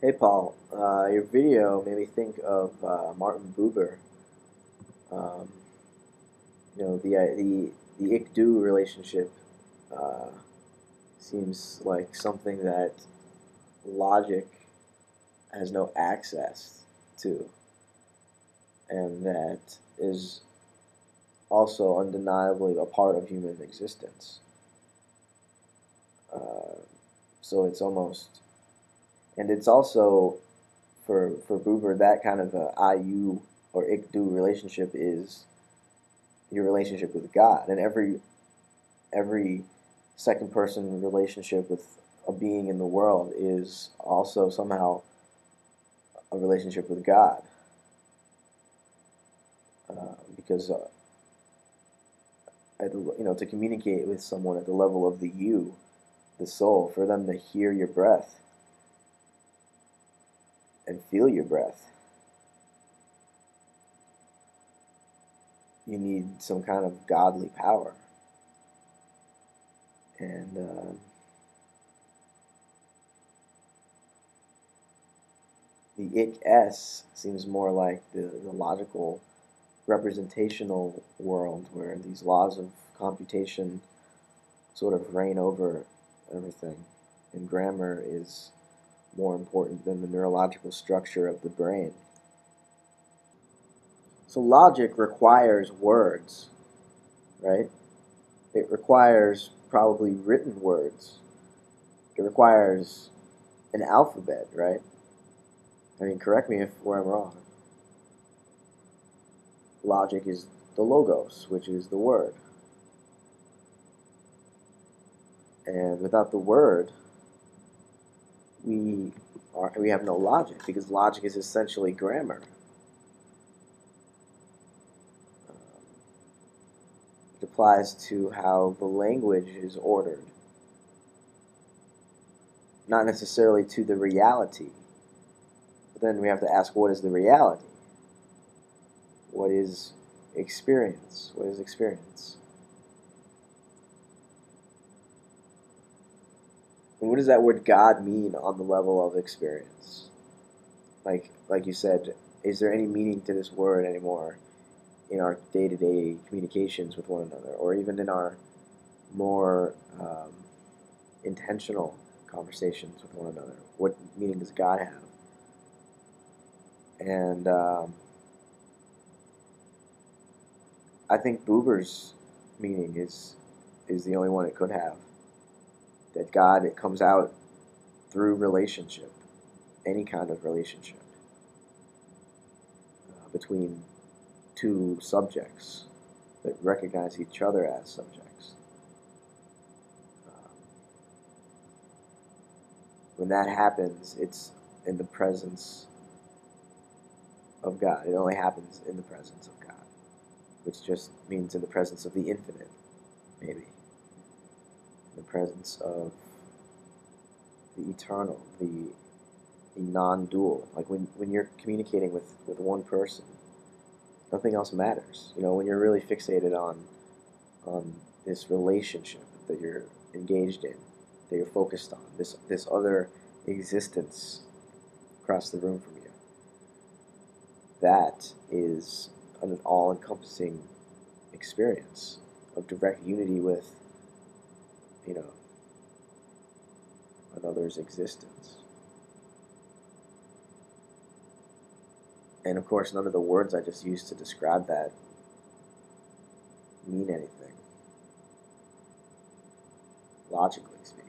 Hey Paul, your video made me think of Martin Buber. Um, the ik-do relationship uh, seems like something that logic has no access to, and that is also undeniably a part of human existence. Uh, so it's almost, and it's also for Buber that kind of a IU or ik-do relationship is your relationship with God, and every second person relationship with a being in the world is also somehow a relationship with God, because to communicate with someone at the level of the you, the soul, for them to hear your breath and feel your breath, you need some kind of godly power, and the ik-s seems more like the logical representational world where these laws of computation sort of reign over everything, and grammar is more important than the neurological structure of the brain. So logic requires words, right? It requires probably written words. It requires an alphabet, right? I mean, correct me if where I'm wrong. Logic is the logos, which is the word. And without the word, we have no logic, because logic is essentially grammar. It applies to how the language is ordered, not necessarily to the reality. But then we have to ask, what is the reality? What is experience? What is experience? And what does that word God mean on the level of experience? Like you said, is there any meaning to this word anymore in our day-to-day communications with one another, or even in our more intentional conversations with one another? What meaning does God have? And I think Buber's meaning is the only one it could have. That God, it comes out through relationship, any kind of relationship between two subjects that recognize each other as subjects. Um, when that happens, it's in the presence of God. It only happens in the presence of God, which just means in the presence of the infinite, maybe. In the presence of the eternal, the non-dual. Like when you're communicating with one person, nothing else matters. When you're really fixated on this relationship that you're engaged in, that you're focused on, this other existence across the room from you. That is an all-encompassing experience of direct unity with, you know, another's existence. And of course, none of the words I just used to describe that mean anything, logically speaking.